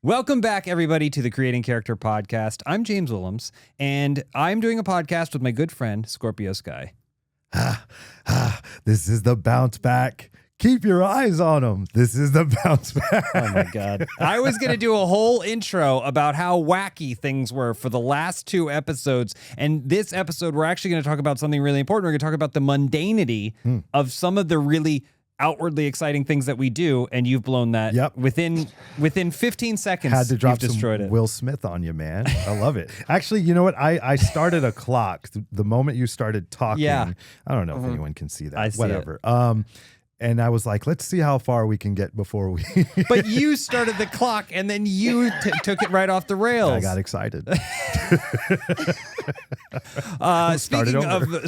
Welcome back, everybody, to the Creating Character podcast. I'm James Willems, and I'm doing a podcast with my good friend, Scorpio Sky. This is the bounce back. Keep your eyes on them. This is the bounce back. Oh, my God. I was going to do a whole intro about how wacky things were for the last two episodes, and this episode, we're actually going to talk about something really important. We're going to talk about the mundanity of some of the really outwardly exciting things that we do, and you've blown that within 15 seconds. Had to drop you've destroyed some it. Will Smith on you, man. I love it. Actually, you know what? I started a clock the moment you started talking. Yeah. I don't know if anyone can see that. I see Whatever. And I was like, let's see how far we can get before we. But you started the clock, and then you took it right off the rails. I got excited.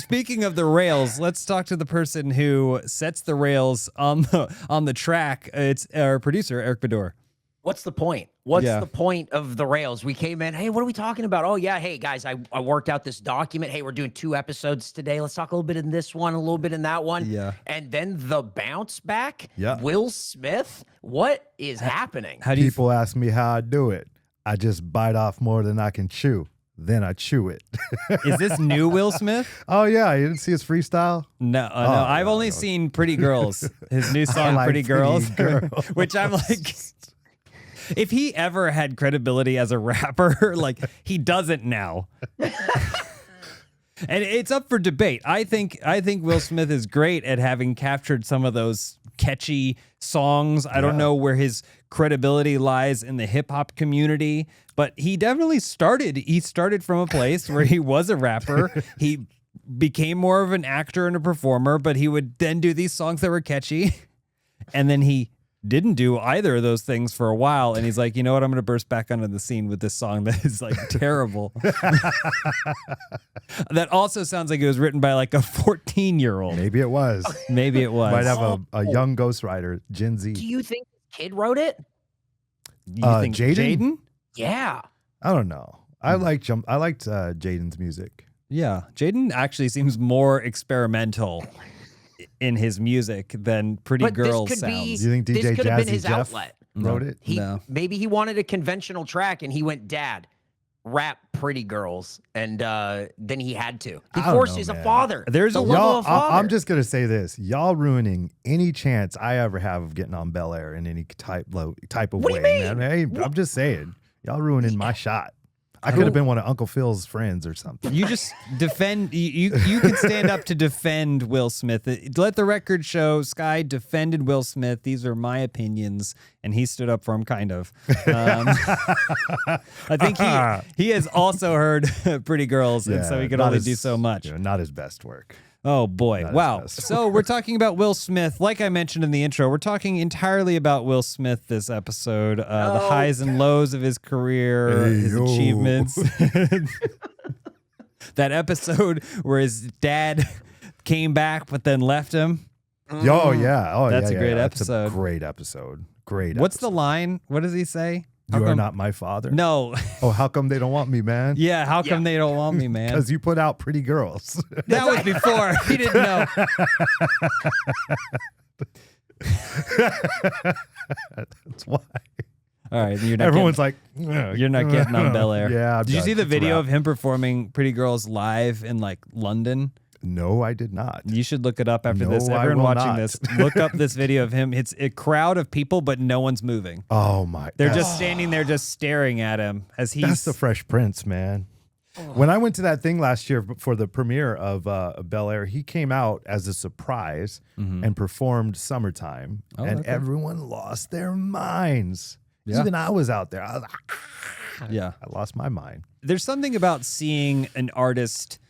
Speaking of the rails, let's talk to the person who sets the rails on the track. It's our producer, Eric Bador. What's the point? What's the point of the rails? We came in, hey, what are we talking about? Oh, yeah, hey, guys, I worked out this document. Hey, we're doing 2 episodes today. Let's talk a little bit in this one, a little bit in that one. Yeah. And then the bounce back, Yeah. Will Smith, what is happening? How do you People ask me how I do it. I just bite off more than I can chew. Then I chew it. Is this new Will Smith? Oh, yeah. You didn't see his freestyle? No, I've only seen Pretty Girls. His new song, like Pretty Girls, Pretty Girls. which I'm like, if he ever had credibility as a rapper, like he doesn't now. And it's up for debate. I think Will Smith is great at having captured some of those catchy songs. I don't know where his credibility lies in the hip hop community, but he definitely started from a place where he was a rapper. He became more of an actor and a performer, but he would then do these songs that were catchy. And then he didn't do either of those things for a while, and he's like, you know what, I'm going to burst back onto the scene with this song that is like terrible. That also sounds like it was written by like a 14-year-old. Maybe it was. Maybe it was. Might have a young ghostwriter, Gen Z. Do you think the kid wrote it? You think Jaden? Yeah. I don't know. I liked Jaden's music. Yeah, Jaden actually seems more experimental in his music than Pretty But this Girls could be- sounds. Do you think This DJ could have been Jazzy his Jeff outlet. wrote it? No. Maybe he wanted a conventional track, and he went, Dad, rap Pretty Girls, and then he had to. He I don't forced. know, He's a man. father. There's The a level of father. I'm just gonna say this: y'all ruining any chance I ever have of getting on Bel Air in any type of What do way, you mean? man. Hey, I'm just saying, y'all ruining my shot. I could have been one of Uncle Phil's friends or something. You just defend. You can stand up to defend Will Smith. Let the record show Sky defended Will Smith. These are my opinions, and he stood up for him, kind of. I think he has also heard Pretty Girls, and so he could not only his- do so much. Not his best work. Oh boy. Not Wow. his best. So we're talking about Will Smith. Like I mentioned in the intro, we're talking entirely about Will Smith this episode. The highs and lows of his career, his Hey-yo. achievements. That episode where his dad came back but then left him. Oh yeah. That's a great That's episode. a great episode. Great. What's the episode. line? What does he say? How You are come- not my father. No. Oh, how come they don't want me, man? Yeah, how come they don't want me, man? Because you put out Pretty Girls. That was before. He didn't know. That's why. All right, you're not Everyone's getting, like, you're not getting on Bel Air. Yeah. I'm Did you done. see the It's a video wrap. of him performing Pretty Girls live in like London? No, I did not. You should look it up after No, this. I Everyone will watching not. this, look up this video of him. It's a crowd of people, but no one's moving. Oh my! They're that's- just standing there, just staring at him as he's. That's the Fresh Prince, man. When I went to that thing last year for the premiere of Bel Air, he came out as a surprise and performed "Summertime," and okay. everyone lost their minds. Yeah. Even I was out there. I was like, Yeah. I lost my mind. There's something about seeing an artist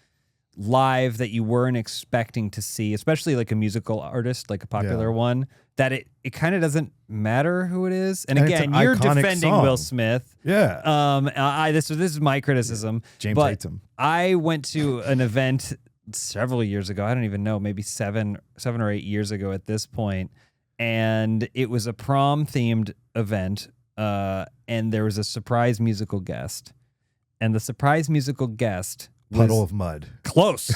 live that you weren't expecting to see, especially like a musical artist, like a popular one, that it kind of doesn't matter who it is. And And it's again, an you're iconic defending song. Will Smith. Yeah. This is my criticism. James but hates him. I went to an event several years ago. I don't even know, maybe seven or 8 years ago at this point, and it was a prom themed event. And there was a surprise musical guest, and the surprise musical guest was Puddle of mud. close.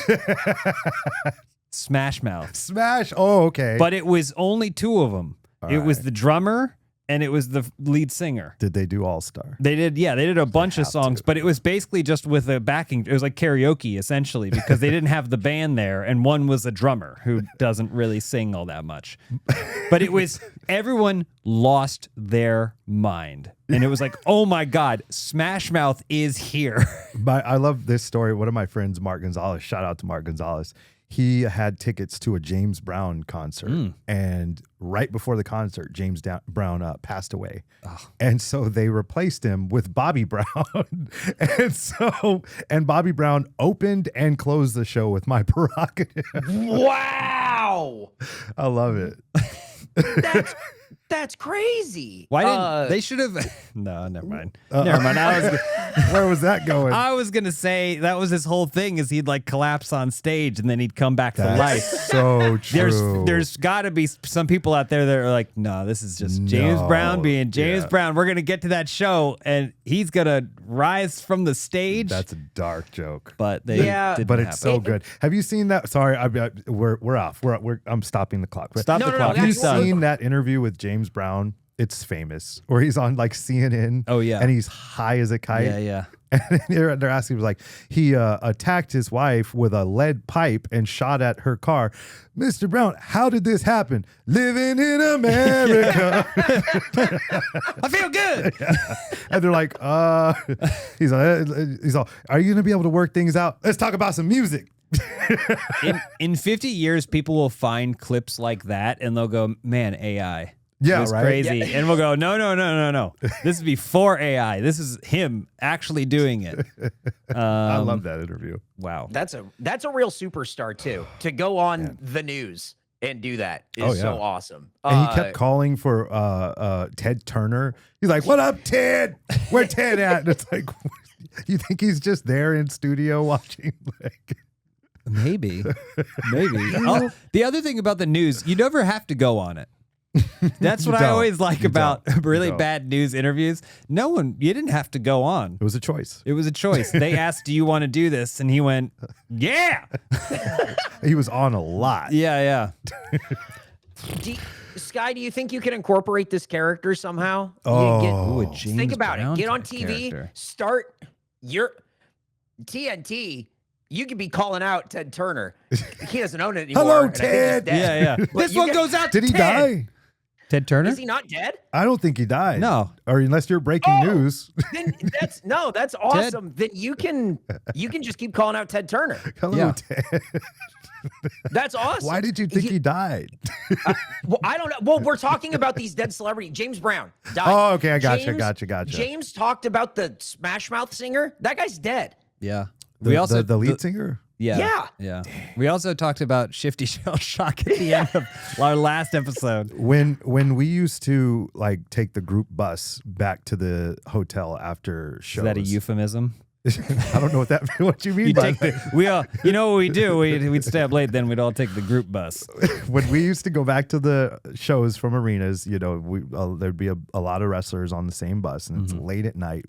Smash Mouth. Smash. Oh, okay. But it was only 2 of them. All It was right. the drummer and it was the lead singer. Did they do All Star? They did, yeah. They did a bunch of have songs, to. but it was basically just with a backing. It was like karaoke, essentially, because they didn't have the band there, and one was a drummer who doesn't really sing all that much. But it was, everyone lost their mind. And it was like, oh my God, Smash Mouth is here. I love this story. One of my friends, Mark Gonzalez, shout out to Mark Gonzalez. He had tickets to a James Brown concert, and right before the concert, James Brown passed away, and so they replaced him with Bobby Brown, and Bobby Brown opened and closed the show with My Prerogative. Wow, I love it. That's crazy. Why didn't they should have? No, never mind. Never mind. Where was that going? I was gonna say that was his whole thing is he'd like collapse on stage and then he'd come back to life. So true. There's got to be some people out there that are like, no, this is just James Brown being James Brown. We're gonna get to that show and he's gonna rise from the stage. That's a dark joke, but they didn't but it's happen. so good. Have you seen that? Sorry, we're off. I'm stopping the clock. Stop the clock. Have you seen that interview with James Brown? It's famous, where he's on like CNN. Oh yeah, and he's high as a kite. Yeah. And they're asking, like, he attacked his wife with a lead pipe and shot at her car. Mr. Brown, how did this happen? Living in America. I feel good. And they're like, he's all, are you gonna be able to work things out? Let's talk about some music. in 50 years, people will find clips like that and they'll go, man, AI. Yeah, it's right. Crazy. Yeah. And we'll go, no. This is before AI. This is him actually doing it. I love that interview. Wow. That's a real superstar too. To go on the news and do that is so awesome. And he kept calling for Ted Turner. He's like, "What up, Ted? Where Ted at?" And it's like, you think he's just there in studio watching? Like, maybe. The other thing about the news, you never have to go on it. That's what I always like about really bad news interviews. You didn't have to go on. It was a choice. They asked, do you want to do this? And he went, yeah. He was on a lot. Yeah. Sky, do you think you can incorporate this character somehow? Think about it. Get on TV, character. Start your TNT. You could be calling out Ted Turner. He doesn't own it anymore. Hello, Ted. Yeah. This one goes out to Did he die? Ted Turner? Is he not dead? I don't think he died. No. Or unless you're breaking news. Then that's awesome. Then you can just keep calling out Ted Turner. Hello, Ted. That's awesome. Why did you think he died? Well, I don't know. Well, we're talking about these dead celebrities. James Brown died. Oh, okay. I gotcha. James talked about the Smash Mouth singer. That guy's dead. Yeah. The lead singer? Yeah. We also talked about Shifty Shell Shock at the end of our last episode. When we used to like take the group bus back to the hotel after shows. Is that a euphemism? I don't know what you mean by that. You know what we do? We'd stay up late, then we'd all take the group bus. When we used to go back to the shows from arenas, there'd be a lot of wrestlers on the same bus, and it's late at night,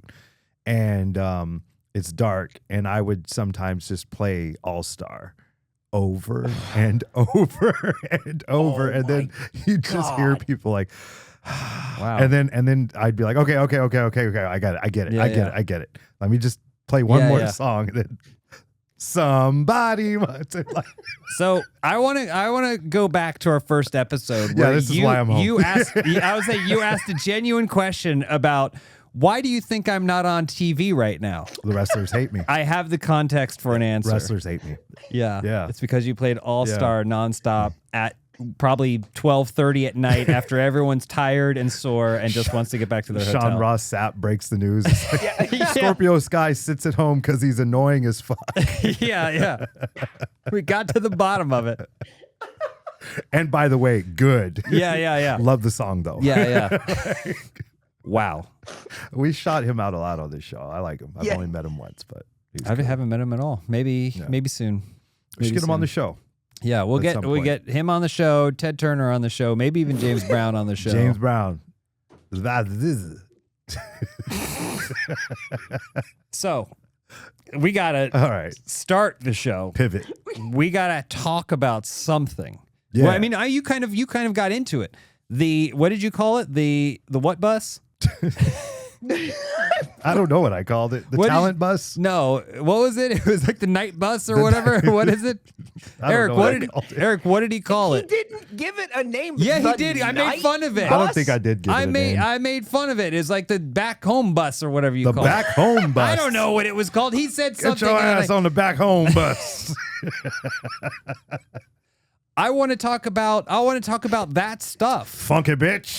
and it's dark, and I would sometimes just play All Star over and over and over, and then you just hear people like, wow, and then I'd be like, okay, I get it. Let me just play one more song, and then somebody wants it. So I want to go back to our first episode. Yeah, this is why I'm home. You asked a genuine question about, why do you think I'm not on TV right now? The wrestlers hate me. I have the context for an answer. Wrestlers hate me. Yeah. It's because you played All-Star nonstop at probably 12:30 at night after everyone's tired and sore and just wants to get back to their hotel. Sean Ross Sapp breaks the news. It's like, Scorpio Sky sits at home because he's annoying as fuck. Yeah. We got to the bottom of it. And by the way, good. Yeah. Love the song though. Yeah. Wow. We shot him out a lot on this show. I like him. I've only met him once, but I haven't met him at all. Maybe soon. We should get him on the show. Yeah, we'll get him on the show, Ted Turner on the show, maybe even James Brown on the show. James Brown. So we gotta start the show. Pivot. We gotta talk about something. Yeah. Well, I mean, you kind of got into it. what did you call it? The what bus? I don't know what I called it. The talent bus? No, what was it? It was like the night bus or whatever. What is it? Eric, what did he call He it? didn't give it a name. Yeah, The he did. I made night fun of it. I don't think I did give it a name. I made fun of it. It's like the back home bus or whatever you The call it. back home bus. I don't know what it was called. He said Get something. your and I'm ass like, on the back home bus. I want to talk about that stuff. Funky bitch.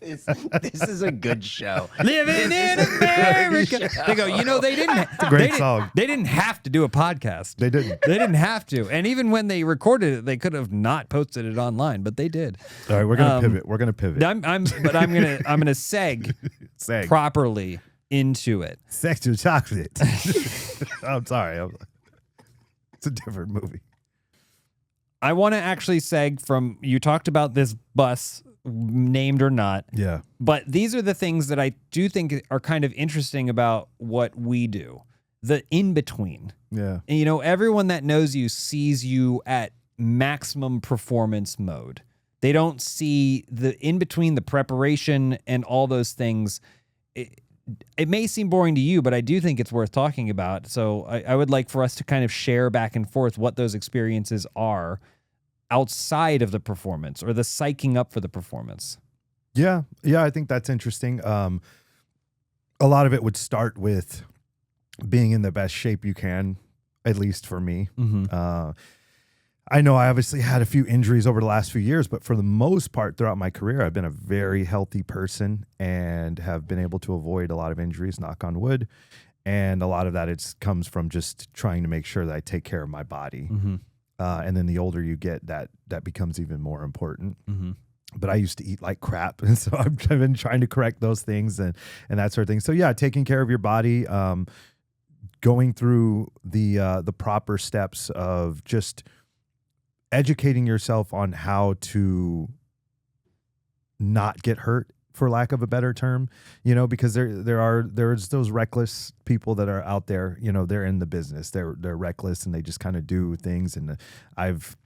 This is a good show. Living in America. They go, they didn't. a great song. They didn't have to do a podcast. They didn't. They didn't have to. And even when they recorded it, they could have not posted it online, but they did. All right, we're gonna pivot. We're gonna pivot. I'm gonna seg properly into it. Sexual chocolate. I'm sorry. It's a different movie. I want to actually seg from, you talked about this bus, named or not. Yeah. But these are the things that I do think are kind of interesting about what we do. The in-between. Yeah. And, everyone that knows you sees you at maximum performance mode. They don't see the in-between, the preparation, and all those things. It may seem boring to you, but I do think it's worth talking about. So I would like for us to kind of share back and forth what those experiences are outside of the performance or the psyching up for the performance. Yeah. Yeah, I think that's interesting. A lot of it would start with being in the best shape you can, at least for me. Mm-hmm. I know I obviously had a few injuries over the last few years, but for the most part throughout my career, I've been a very healthy person and have been able to avoid a lot of injuries, knock on wood. And a lot of that comes from just trying to make sure that I take care of my body. Mm-hmm. And then the older you get, that becomes even more important. Mm-hmm. But I used to eat like crap. And so I've been trying to correct those things and that sort of thing. So yeah, taking care of your body, going through the proper steps of just educating yourself on how to not get hurt, for lack of a better term, because there's those reckless people that are out there, they're in the business, they're reckless and they just kind of do things. And I've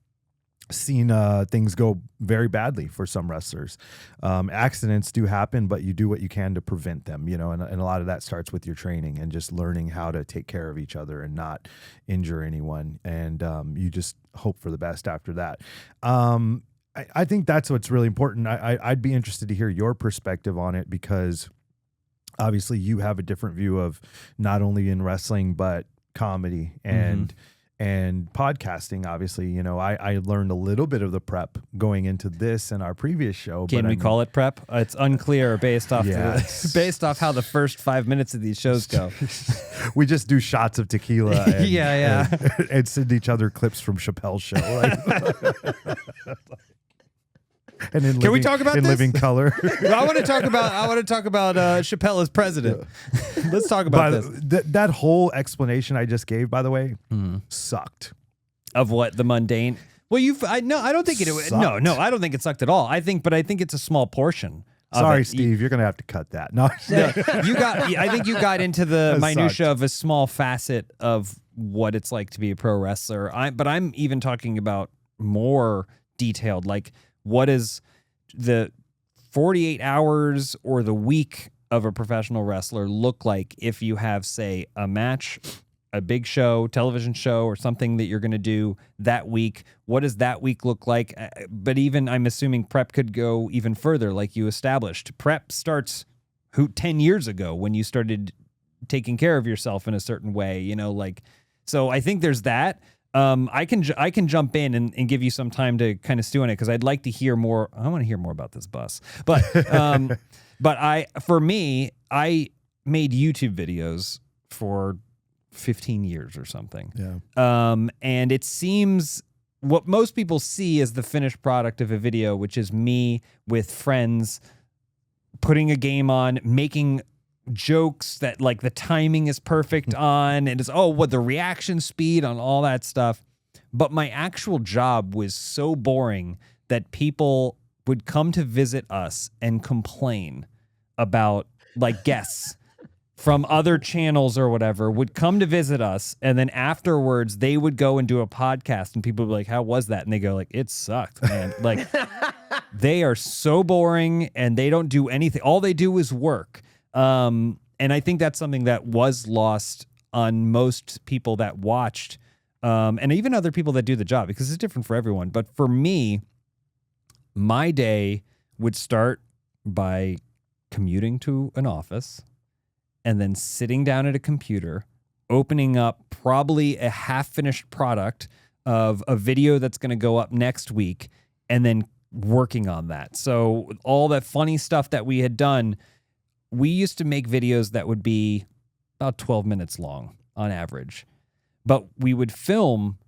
seen things go very badly for some wrestlers. Accidents do happen, but you do what you can to prevent them, and a lot of that starts with your training and just learning how to take care of each other and not injure anyone. And you just hope for the best after that. I think that's what's really important. I'd be interested to hear your perspective on it, because obviously you have a different view of not only in wrestling, but comedy and podcasting. Obviously, I learned a little bit of the prep going into this and our previous show. Can we call it prep? It's unclear based off based off how the first 5 minutes of these shows go. We just do shots of tequila and, and send each other clips from Chappelle's show. And in Can we talk about in this? living color? I want to talk about Chappelle as president. Let's talk about this. That whole explanation I just gave, by the way, sucked. Of what? The mundane? Well, I don't think it. Sucked. No, I don't think it sucked at all. I think it's a small portion. Sorry, Steve, you're gonna have to cut that. No, I think you got into the That minutia sucked. of a small facet of what it's like to be a pro wrestler. But I'm even talking about more detailed, like what is the 48 hours or the week of a professional wrestler look like if you have, say, a match, a big show, television show, or something that you're going to do that week. What does that week look like? But even, I'm assuming prep could go even further, like you established. Prep starts 10 years ago when you started taking care of yourself in a certain way, so I think there's that. I can jump in and give you some time to kind of stew on it, because I'd like to hear more. I want to hear more about this bus, but for me, I made YouTube videos for 15 years or something. Yeah. And it seems what most people see as the finished product of a video, which is me with friends putting a game on, making jokes that like the timing is perfect on, and it's what the reaction speed on all that stuff. But my actual job was so boring that people would come to visit us and complain about, like, guests from other channels or whatever would come to visit us, and then afterwards they would go and do a podcast, and people would be like, how was that? And they go like, it sucked, man. Like, they are so boring and they don't do anything. All they do is work. And I think that's something that was lost on most people that watched, and even other people that do the job, because it's different for everyone. But for me, my day would start by commuting to an office, and then sitting down at a computer, opening up probably a half-finished product of a video that's going to go up next week, and then working on that. So all that funny stuff that we had done, we used to make videos that would be about 12 minutes long on average. But we would film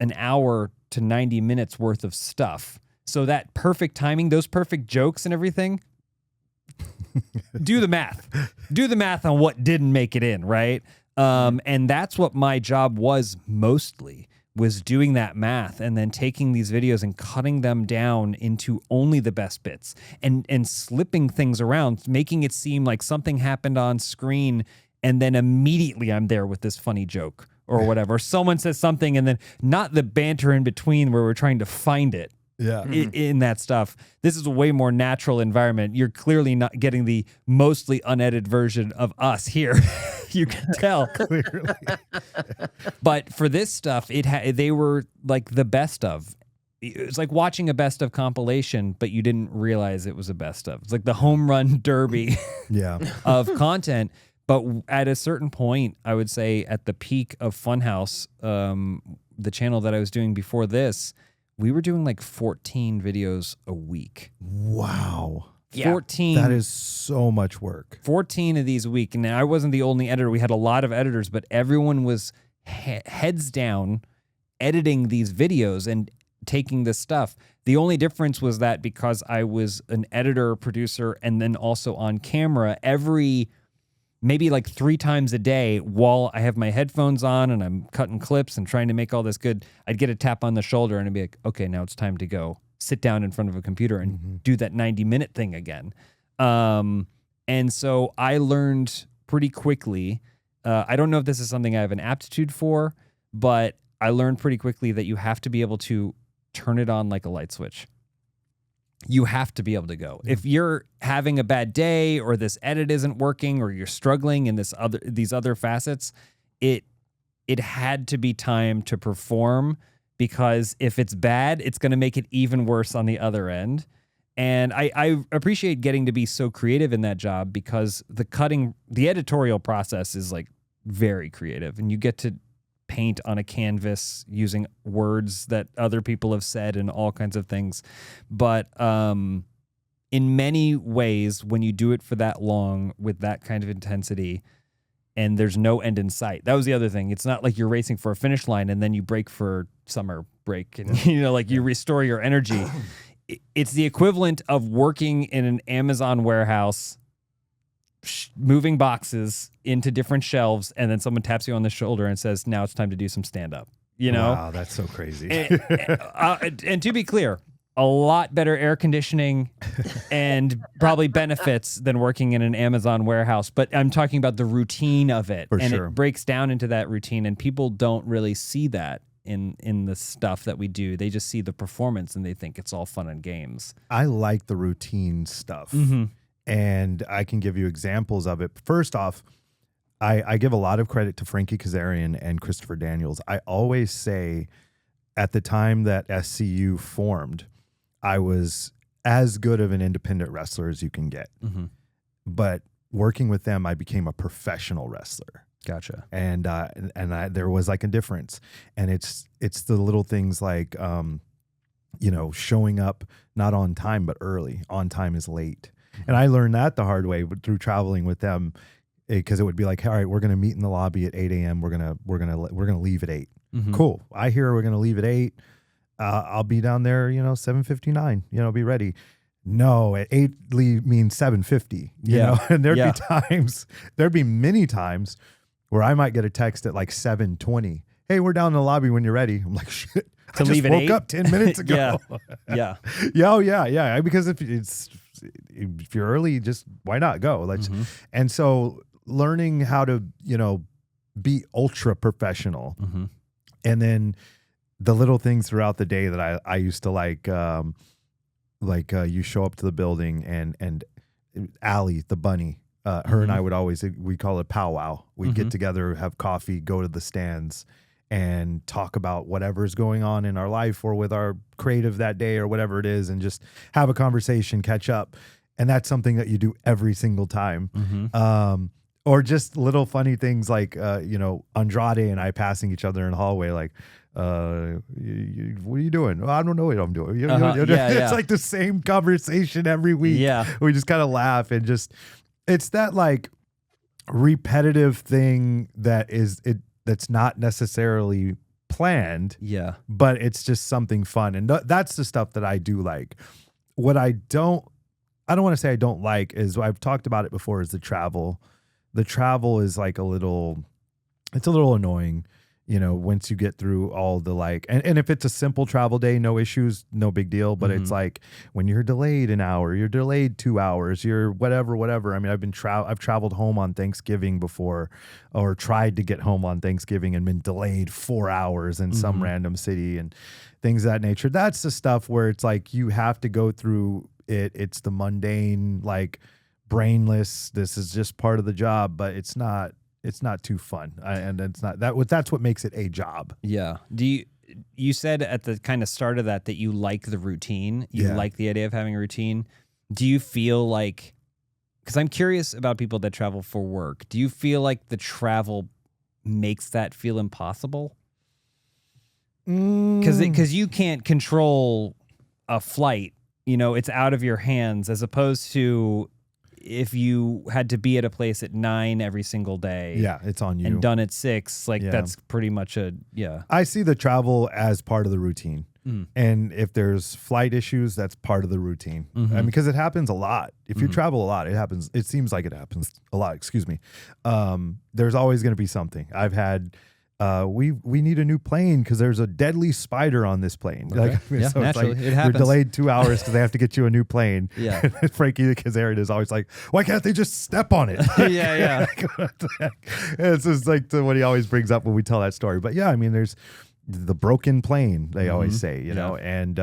an hour to 90 minutes worth of stuff. So that perfect timing, those perfect jokes and everything, do the math. Do the math on what didn't make it in, right? And that's what my job was mostly, was doing that math and then taking these videos and cutting them down into only the best bits and slipping things around, making it seem like something happened on screen and then immediately I'm there with this funny joke or whatever. Someone says something and then not the banter in between where we're trying to find it. Yeah. In that stuff. This is a way more natural environment. You're clearly not getting the mostly unedited version of us here. You can tell. Clearly. But for this stuff, they were like the best of. It was like watching a best of compilation, but you didn't realize it was a best of. It's like the home run derby Yeah. of content. But at a certain point, I would say at the peak of Funhouse, the channel that I was doing before this, we were doing like 14 videos a week. Wow. 14. That is so much work. 14 of these a week. And I wasn't the only editor. We had a lot of editors, but everyone was heads down editing these videos and taking this stuff. The only difference was that because I was an editor, producer, and then also on camera, maybe like 3 times a day while I have my headphones on and I'm cutting clips and trying to make all this good, I'd get a tap on the shoulder and I'd be like, okay, now it's time to go sit down in front of a computer and do that 90-minute thing again. And so I learned pretty quickly, I don't know if this is something I have an aptitude for, but I learned pretty quickly that you have to be able to turn it on like a light switch. You have to be able to go. If you're having a bad day or this edit isn't working or you're struggling in these other facets, it had to be time to perform, because if it's bad, it's going to make it even worse on the other end. And I appreciate getting to be so creative in that job, because the editorial process is like very creative, and you get to paint on a canvas using words that other people have said and all kinds of things. But in many ways, when you do it for that long with that kind of intensity and there's no end in sight, that was the other thing. It's not like you're racing for a finish line and then you break for summer break and you restore your energy. It's the equivalent of working in an Amazon warehouse, moving boxes into different shelves, and then someone taps you on the shoulder and says, now it's time to do some stand-up. Wow, that's so crazy. And to be clear, a lot better air conditioning and probably benefits than working in an Amazon warehouse. But I'm talking about the routine of it. For and sure. It breaks down into that routine, and people don't really see that in the stuff that we do. They just see the performance and they think it's all fun and games. I like the routine stuff. And I can give you examples of it. First off, I give a lot of credit to Frankie Kazarian and Christopher Daniels. I always say at the time that SCU formed, I was as good of an independent wrestler as you can get. But working with them, I became a professional wrestler. Gotcha. And there was like a difference. And it's the little things like, showing up not on time, but early. On time is late. And I learned that the hard way through traveling with them, because it would be like, all right, we're going to meet in the lobby at 8 a.m. We're going to leave at 8. Cool. I hear we're going to leave at 8. I'll be down there, 7:59, be ready. No, at 8 leave means 7:50, you know, and there'd be many times where I might get a text at like 7:20. Hey, we're down in the lobby when you're ready. I'm like, shit, To leave at 8? I just woke up 10 minutes ago. Yeah. Yeah. Because if you're early, just why not go? And so learning how to, be ultra professional. Mm-hmm. And then the little things throughout the day that I used to like you show up to the building and Allie, the bunny, her and I would always, we call it powwow. We'd get together, have coffee, go to the stands and talk about whatever's going on in our life or with our creative that day or whatever it is, and just have a conversation, catch up. And that's something that you do every single time. Or just little funny things like, Andrade and I passing each other in the hallway, like, what are you doing? I don't know what I'm doing. It's like the same conversation every week. Yeah. We just kind of laugh and it's that like repetitive thing that's not necessarily planned. Yeah. But it's just something fun. And that's the stuff that I do like. What I don't want to say I don't like is, I've talked about it before, is the travel. The travel is like it's a little annoying, once you get through all the and if it's a simple travel day, no issues, no big deal. But it's like when you're delayed an hour, you're delayed 2 hours, you're whatever. I mean, I've traveled home on Thanksgiving before, or tried to get home on Thanksgiving and been delayed 4 hours in some random city and things of that nature. That's the stuff where it's like you have to go through it. It's the mundane, brainless, this is just part of the job, but it's not too fun. And it's not that's what makes it a job. Yeah. You said at the kind of start of that you like the routine, you like the idea of having a routine. Do you feel like, because I'm curious about people that travel for work, do you feel like the travel makes that feel impossible? Because you can't control a flight, it's out of your hands, as opposed to if you had to be at a place at 9 every single day. Yeah, it's on you. And done at 6, that's pretty much I see the travel as part of the routine. And if there's flight issues, that's part of the routine. I mean, because it happens a lot. If you travel a lot, it happens. It seems like it happens a lot. Excuse me. There's always going to be something. I've had, we need a new plane because there's a deadly spider on this plane. Okay. So naturally, it's it happens. You're delayed 2 hours because they have to get you a new plane. Yeah. And Frankie Kazarian is always like, why can't they just step on it? Yeah. It's just like what he always brings up when we tell that story. But yeah, I mean, there's the broken plane, they always say, and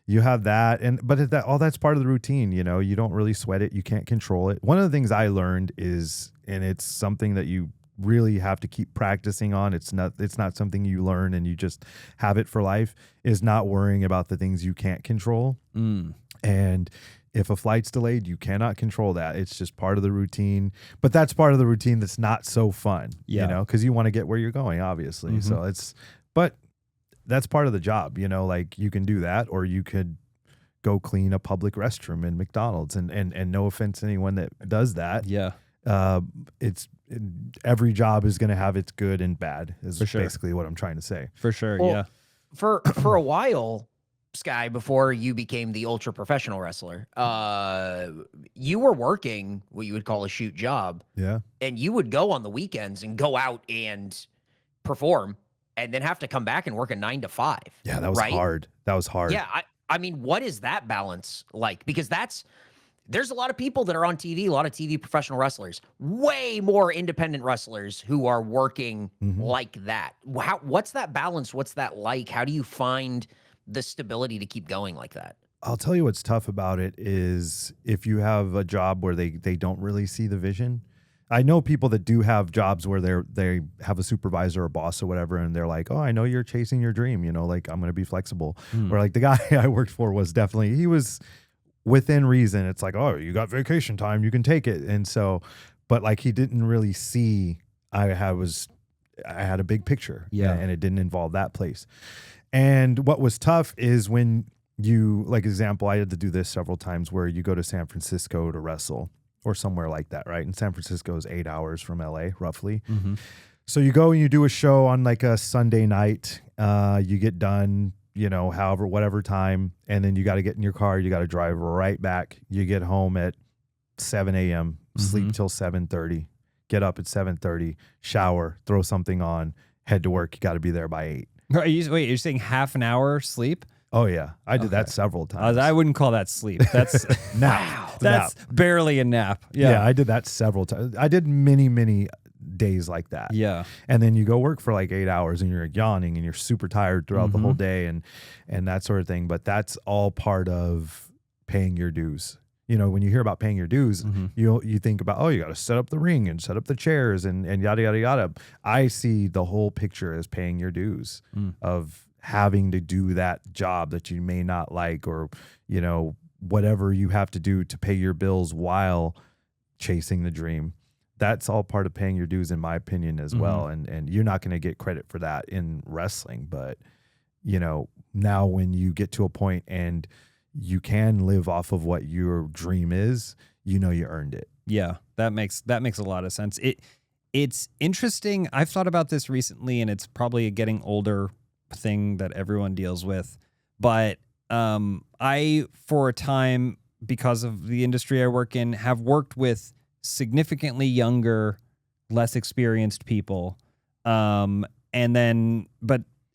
you have that, but that's part of the routine. You don't really sweat it, you can't control it. One of the things I learned is, and it's something that you really have to keep practicing on, it's not something you learn and you just have it for life, is not worrying about the things you can't control. And if a flight's delayed, you cannot control that. It's just part of the routine. But that's part of the routine that's not so fun, because you want to get where you're going, obviously. So but that's part of the job, you can do that, or you could go clean a public restroom in McDonald's, and no offense to anyone that does that. Yeah. Every job is going to have its good and bad, is For sure. basically what I'm trying to say. For sure. Well, yeah. For a while, Sky, before you became the ultra professional wrestler, you were working what you would call a shoot job. Yeah. And you would go on the weekends and go out and perform, and then have to come back and work a 9 to 5. Yeah, that was hard. That was hard. Yeah, I mean, what is that balance like? Because there's a lot of people that are on TV, a lot of TV professional wrestlers, way more independent wrestlers who are working like that. What's that balance? What's that like? How do you find the stability to keep going like that? I'll tell you what's tough about it is if you have a job where they don't really see the vision. I know people that do have jobs where they have a supervisor or boss or whatever, and they're like, oh, I know you're chasing your dream, I'm going to be flexible. Or like the guy I worked for was definitely, he was within reason. It's like, oh, you got vacation time, you can take it. And so, but like he didn't really see, I had a big picture, and it didn't involve that place. And what was tough is when you, like example, I had to do this several times where you go to San Francisco to wrestle or somewhere like that, right? And San Francisco is 8 hours from LA, roughly. So you go and you do a show on like a Sunday night. You get done, whatever time, and then you got to get in your car. You got to drive right back. You get home at 7 a.m., sleep till 7:30, get up at 7:30, shower, throw something on, head to work. You got to be there by 8. You're saying half an hour sleep? Oh yeah, I did that several times. I wouldn't call that sleep. That's nap. that's barely a nap. Yeah, I did that several times. I did many days like that. Yeah. And then you go work for like 8 hours and you're yawning and you're super tired throughout the whole day and that sort of thing. But that's all part of paying your dues. You know, when you hear about paying your dues, you think about, oh, you got to set up the ring and set up the chairs and yada, yada, yada. I see the whole picture as paying your dues of having to do that job that you may not like, or, you know, whatever you have to do to pay your bills while chasing the dream. That's all part of paying your dues, in my opinion, as well. And you're not going to get credit for that in wrestling. But, you know, now when you get to a point and you can live off of what your dream is, you know, you earned it. Yeah, that makes a lot of sense. It's interesting. I've thought about this recently, and it's probably a getting older thing that everyone deals with. But I, for a time, because of the industry I work in, have worked with significantly younger, less experienced people. But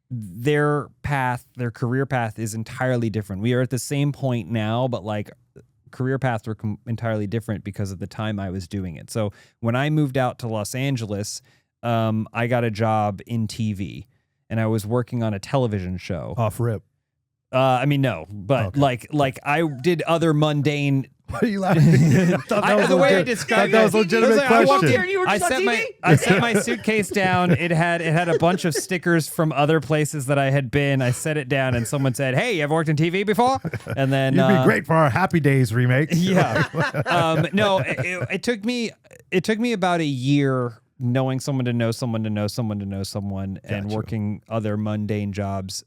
their career path is entirely different. We are at the same point now, but like career paths were entirely different because of the time I was doing it. So when I moved out to Los Angeles, I got a job in TV and I was working on a television show. Off rip. I mean, no, but Okay. like I did other mundane. What are you laughing? I thought that was The way I legit. described that was a it, legitimate I walked question. here and you were just on TV? I set my suitcase down. It had a bunch of stickers from other places that I had been. I set it down, and someone said, "Hey, you ever worked in TV before?" And then You'd be great for our Happy Days remake. Yeah. No, it took me about a year knowing someone to know someone to know someone to know someone, and working other mundane jobs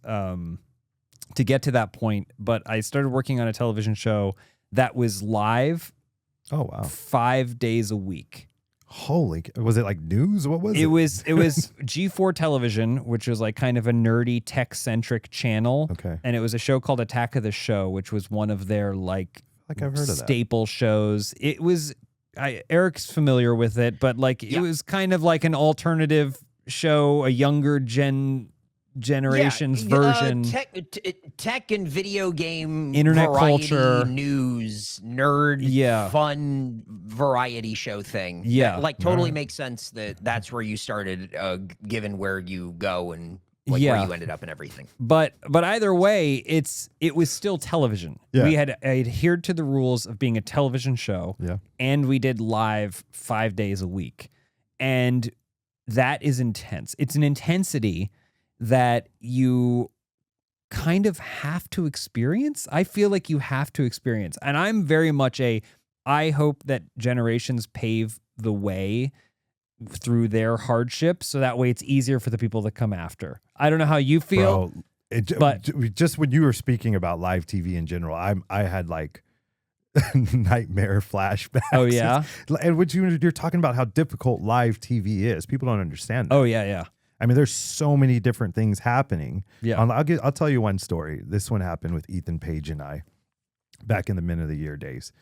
to get to that point. But I started working on a television show that was live. Oh wow! 5 days a week. Holy! Was it like news? What was it? It was G4 Television, which was like kind of a nerdy tech centric channel. Okay. And it was a show called Attack of the Show, which was one of their like I've heard of that. staple shows. It was Eric's familiar with it, but like it was kind of like an alternative show, a younger generation's version. Tech and video game, internet variety, culture, news, nerd, fun variety show thing. Yeah, that, like totally makes sense that that's where you started, given where you go and like where you ended up and everything. But either way, it was still television. Yeah. We had adhered to the rules of being a television show. Yeah. And we did live 5 days a week, and that is intense. It's an intensity that you kind of have to experience. I feel like you have to experience. And I'm very much I hope that generations pave the way through their hardship so that way it's easier for the people that come after. I don't know how you feel. Bro, but just when you were speaking about live TV in general, I had like nightmare flashbacks. Oh yeah. And what you're talking about how difficult live TV is. People don't understand that. Oh yeah. I mean, there's so many different things happening. Yeah. I'll tell you one story. This one happened with Ethan Page and I back in the Men of the Year days.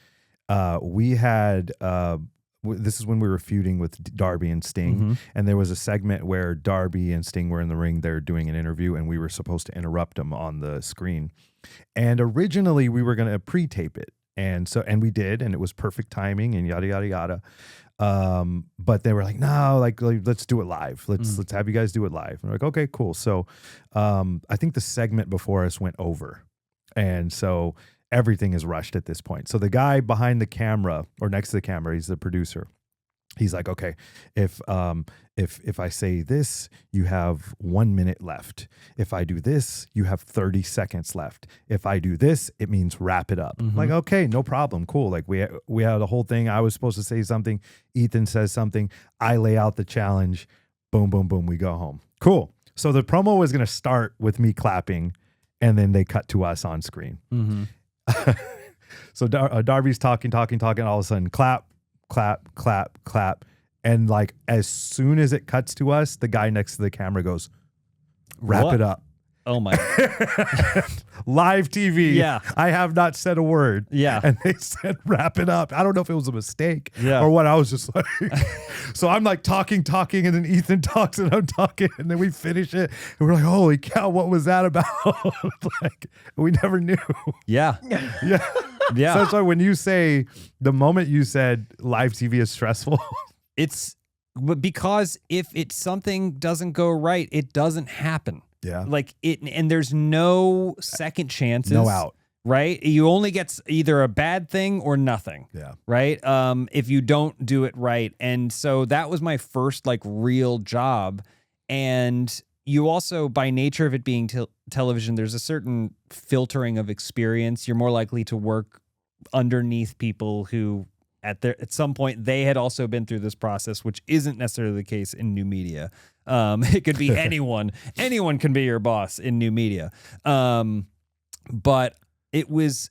We had, this is when we were feuding with Darby and Sting. And there was a segment where Darby and Sting were in the ring. They're doing an interview and we were supposed to interrupt them on the screen. And originally we were going to pre-tape it. And we did, and it was perfect timing and yada, yada, yada. But they were like, no, like let's do it live. Let's have you guys do it live. And we're like, okay, cool. So, I think the segment before us went over. And so everything is rushed at this point. So the guy behind the camera or next to the camera, he's the producer. He's like, okay, if I say this, you have 1 minute left. If I do this, you have 30 seconds left. If I do this, it means wrap it up. Like, okay, no problem. Cool. Like we had a whole thing. I was supposed to say something. Ethan says something. I lay out the challenge. Boom, boom, boom. We go home. Cool. So the promo was going to start with me clapping and then they cut to us on screen. So Darby's talking. All of a sudden, clap. And like, as soon as it cuts to us, the guy next to the camera goes, wrap it up. oh my, Live TV. Yeah. I have not said a word. Yeah. And they said, wrap it up. I don't know if it was a mistake Yeah. or what. I was just like, so I'm like talking, and then Ethan talks and I'm talking, and then we finish it. And we're like, holy cow, what was that about? Like, we never knew. yeah, Yeah. yeah. So that's why when you say, the moment you said live TV is stressful. It's because if something doesn't go right, it doesn't happen. Yeah. Like it, and there's no second chances. No out. Right? You only get either a bad thing or nothing. Yeah. Right? If you don't do it right. And so that was my first like real job. And you also, by nature of it being television, there's a certain filtering of experience. You're more likely to work underneath people who at some point they had also been through this process, which isn't necessarily the case in new media. It could be anyone. Anyone can be your boss in new media. But it was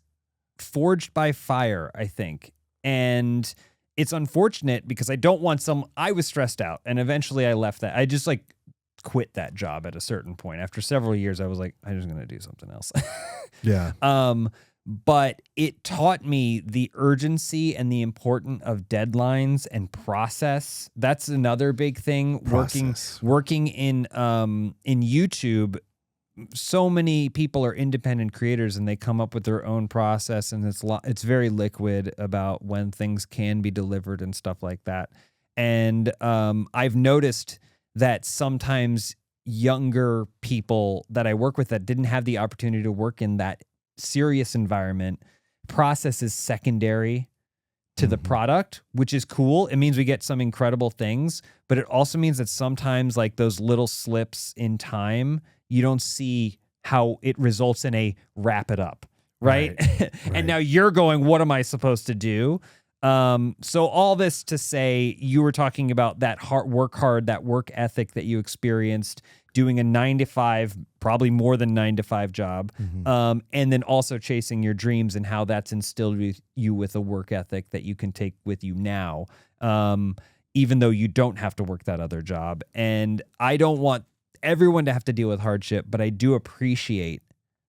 forged by fire, I think. And it's unfortunate because I was stressed out, and eventually I left that. I just like quit that job at a certain point. After several years, I was like, I'm just going to do something else. Yeah. But it taught me the urgency and the importance of deadlines and process. That's another big thing. Process. Working in YouTube, so many people are independent creators and they come up with their own process, and it's very liquid about when things can be delivered and stuff like that. And I've noticed that sometimes younger people that I work with that didn't have the opportunity to work in that serious environment, process is secondary to the product, which is cool. It means we get some incredible things, but it also means that sometimes like those little slips in time, you don't see how it results in a wrap it up, right? And now you're going, what am I supposed to do? So all this to say, you were talking about that that work ethic that you experienced doing a 9-to-5, probably more than 9-to-5 job. And then also chasing your dreams and how that's instilled you with a work ethic that you can take with you now. Even though you don't have to work that other job. And I don't want everyone to have to deal with hardship, but I do appreciate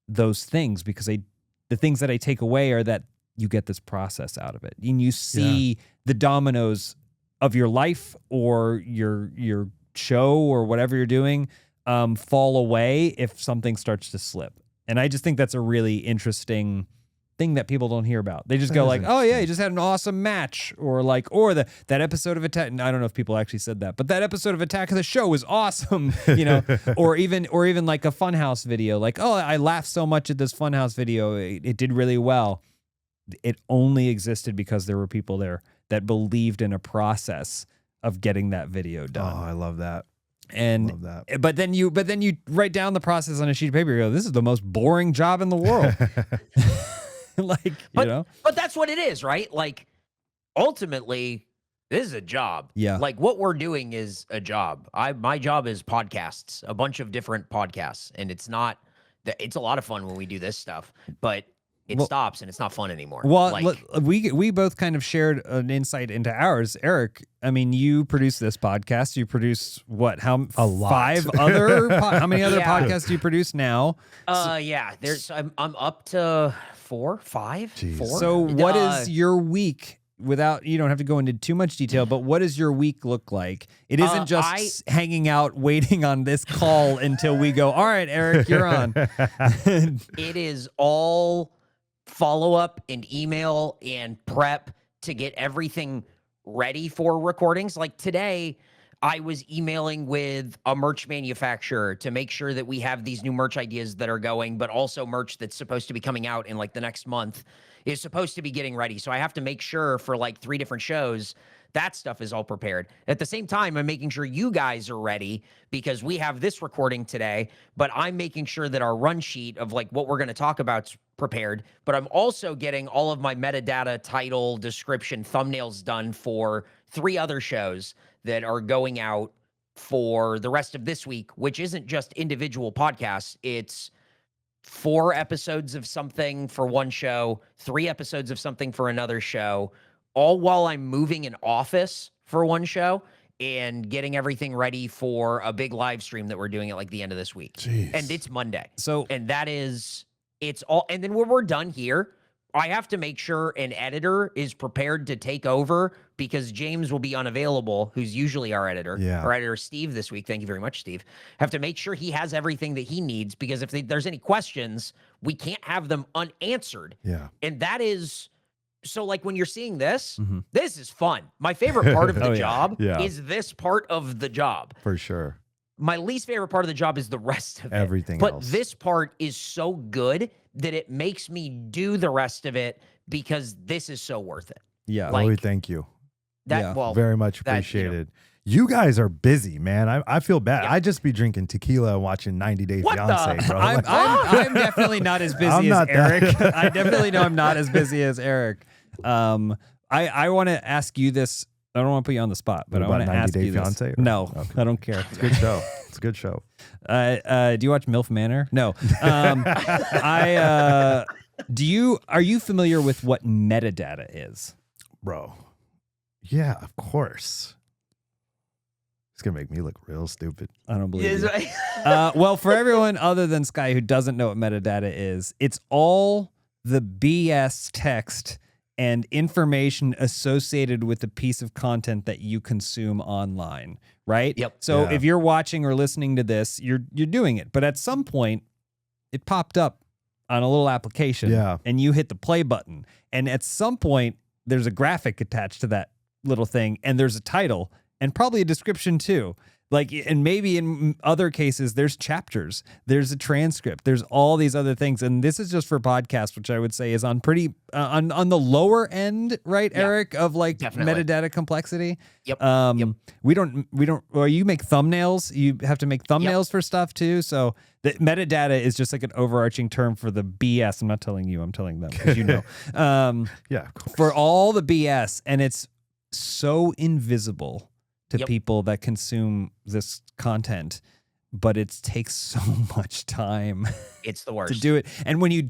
those things because the things that I take away are that you get this process out of it. And you see the dominoes of your life or your show or whatever you're doing fall away if something starts to slip. And I just think that's a really interesting thing that people don't hear about. They just go like, oh yeah, you just had an awesome match, or that episode of Attack. I don't know if people actually said that, but that episode of Attack of the Show was awesome, or even like a Funhouse video, like, oh, I laughed so much at this Funhouse video, it did really well. It only existed because there were people there that believed in a process of getting that video done. Oh, I love that. And Love that. but then you write down the process on a sheet of paper. You go, this is the most boring job in the world. But that's what it is, right? Like, ultimately, this is a job. Yeah. Like, what we're doing is a job. My job is podcasts, a bunch of different podcasts, and it's a lot of fun when we do this stuff, but it stops and it's not fun anymore. Well, we both kind of shared an insight into ours. Eric, I mean, you produce this podcast. You produce what? A lot. 5 other? How many other podcasts do you produce now? I'm up to 4, 5, Jeez. 4. So what is your week? Without, you don't have to go into too much detail, but what does your week look like? It isn't just hanging out, waiting on this call until we go, all right, Eric, you're on. It is all follow-up and email and prep to get everything ready for recordings. Like today, I was emailing with a merch manufacturer to make sure that we have these new merch ideas that are going, but also merch that's supposed to be coming out in like the next month is supposed to be getting ready. So I have to make sure for like 3 different shows that stuff is all prepared. At the same time, I'm making sure you guys are ready because we have this recording today, but I'm making sure that our run sheet of like what we're going to talk about is prepared. But I'm also getting all of my metadata, title, description, thumbnails done for 3 other shows that are going out for the rest of this week, which isn't just individual podcasts. It's 4 episodes of something for one show, 3 episodes of something for another show, all while I'm moving an office for one show. and getting everything ready for a big live stream that we're doing at like the end of this week. Jeez. And it's Monday. So And that is, it's all, and then when we're done here, I have to make sure an editor is prepared to take over because James will be unavailable, who's usually our editor. Yeah. Our editor, Steve, this week. Thank you very much, Steve. Have to make sure he has everything that he needs because if there's any questions, we can't have them unanswered. Yeah. And that is, so like when you're seeing this, Mhm. this is fun. My favorite part of the Oh, yeah. job Yeah. is this part of the job. For sure. My least favorite part of the job is the rest of it. Everything But else. this part is so good that it makes me do the rest of it because this is so worth it. yeah. like- Chloe, thank you. That Yeah. well, Very much that, you know- appreciated. You guys are busy, man. I feel bad. Yeah. I just be drinking tequila and watching 90 Day What Fiance, the- bro. I'm, Like, I'm definitely not as busy I'm as not that- Eric. I definitely know I'm not as busy as Eric. I want to ask you this. I don't want to put you on the spot, but What I want about to 90 ask Day you this. Fiance or- No, Okay. I don't care. it's a good show. It's a good show. Do you watch MILF Manor? No. Are you familiar with what metadata is? Bro. Yeah, of course. It's going to make me look real stupid. I don't believe Is- you. Well, for everyone other than Sky who doesn't know what metadata is, it's all the BS text and information associated with the piece of content that you consume online, right? Yep. So Yeah. if you're watching or listening to this, you're doing it. But at some point, it popped up on a little application, Yeah. and you hit the play button. And at some point, there's a graphic attached to that little thing, and there's a title, and probably a description too. Like, and maybe in other cases, there's chapters, there's a transcript, there's all these other things. And this is just for podcasts, which I would say is on pretty, on the lower end, right, Yeah, Eric, of like definitely. metadata complexity. Yep. Yep. We don't, well, you make thumbnails. You have to make thumbnails for stuff too. So the metadata is just like an overarching term for the BS. I'm not telling you, I'm telling them, because you know. Yeah, of course. For all the BS, and it's so invisible to Yep. people that consume this content, but it takes so much time It's the worst. to do it. And when you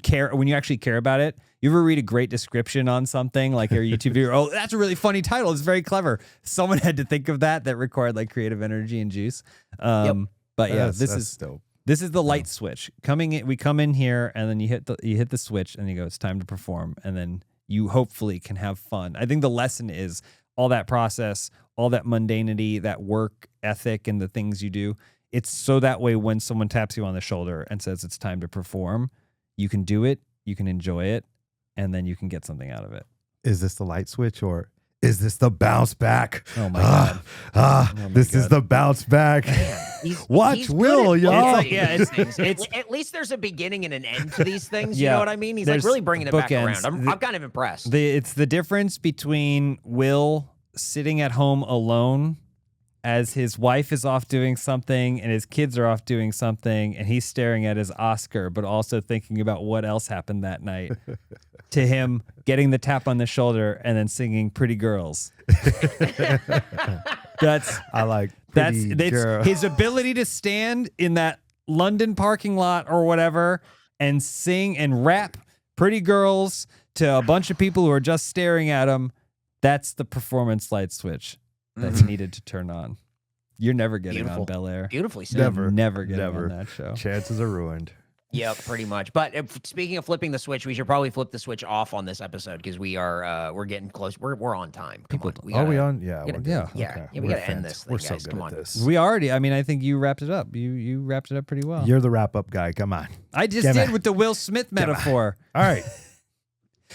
actually care about it, you ever read a great description on something like your YouTube video? Oh, that's a really funny title. It's very clever. Someone had to think of that required like creative energy and juice. But yeah, That's this dope. is the light switch. We come in here, and then you hit the switch, and you go, it's time to perform, and then you hopefully can have fun. I think the lesson is all that process, all that mundanity, that work ethic, and the things you do. It's so that way when someone taps you on the shoulder and says it's time to perform, you can do it, you can enjoy it, and then you can get something out of it. Is this the light switch or is this the bounce back? Oh my God. Oh my This is God. the bounce back. Watch He's Will, good at y'all. balancing Yeah, these it's- things. At least there's a beginning and an end to these things. You Yeah. know what I mean? He's like There's really bringing it back bookends. around. I'm kind of impressed. It's the difference between Will sitting at home alone as his wife is off doing something and his kids are off doing something, and he's staring at his Oscar, but also thinking about what else happened that night, to him getting the tap on the shoulder and then singing Pretty Girls. That's I like that's pretty girl. his ability to stand in that London parking lot or whatever and sing and rap Pretty Girls to a bunch of people who are just staring at him. That's the performance light switch that's needed to turn on. You're never getting Beautiful. on Bel Air. Beautifully said. You're never getting Never. on that show. Chances are ruined. Yep, pretty much. But speaking of flipping the switch, we should probably flip the switch off on this episode because we're getting close. We're on time. Come on. Are we on? Yeah. gotta- we're good. yeah. Yeah, Okay. yeah, we We're gotta end fans. this thing, We're so guys. good Come at on. this. We already, I think you wrapped it up. You wrapped it up pretty well. You're the wrap up guy. Come on. I just Come did on. with the Will Smith metaphor. All right.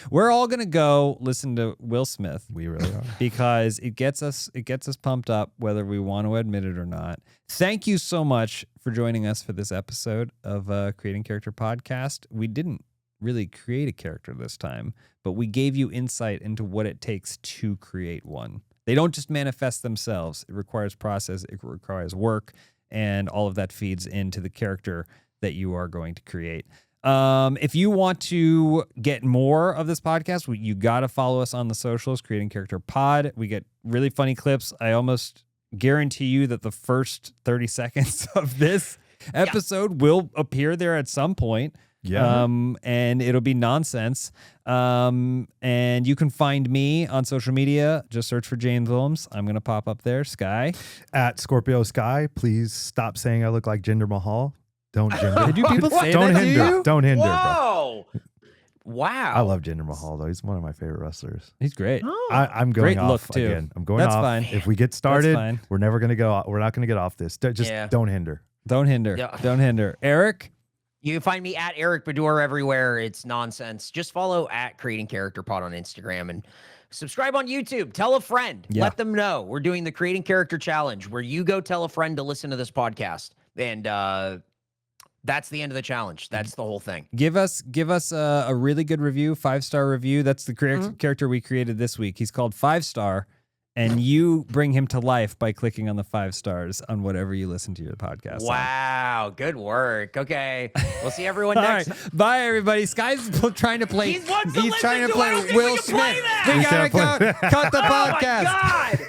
We're all going to go listen to Will Smith. We really are. Because it gets us pumped up whether we want to admit it or not. Thank you so much for joining us for this episode of Creating Character Podcast. We didn't really create a character this time, but we gave you insight into what it takes to create one. They don't just manifest themselves. It requires process, it requires work, and all of that feeds into the character that you are going to create. If you want to get more of this podcast, you got to follow us on the socials, Creating Character Pod. We get really funny clips. I almost guarantee you that the first 30 seconds of this episode will appear there at some point. Yeah. And it'll be nonsense. And you can find me on social media. Just search for James Willems. I'm going to pop up there. Sky. At Scorpio Sky, please stop saying I look like Jinder Mahal. Don't Jinder. Do people say Don't that to hinder. you? Don't hinder, bro. Whoa. Wow. I love Jinder Mahal though. He's one of my favorite wrestlers. He's great. Oh. I'm going Great off look, too. again. I'm going That's off. fine. If we get started, fine. we're never gonna go. We're not gonna get off this. Just Yeah. don't hinder. Don't hinder. Yeah. Don't hinder. Eric? You can find me at Eric Bador everywhere. It's nonsense. Just follow at Creating Character Pod on Instagram and subscribe on YouTube. Tell a friend. Yeah. Let them know. We're doing the Creating Character Challenge where you go tell a friend to listen to this podcast. And that's the end of the challenge. That's the whole thing. Give us a really good review, 5-star review. That's the character we created this week. He's called 5-star, and you bring him to life by clicking on the 5 stars on whatever you listen to your podcast. on. Wow. Good work. Okay. We'll see everyone All next. right, bye everybody. Sky's trying to play. He wants to He's trying listen to to it. I play don't think we Will can Smith. play that. We We gotta can't play go. Cut the Oh my podcast. God.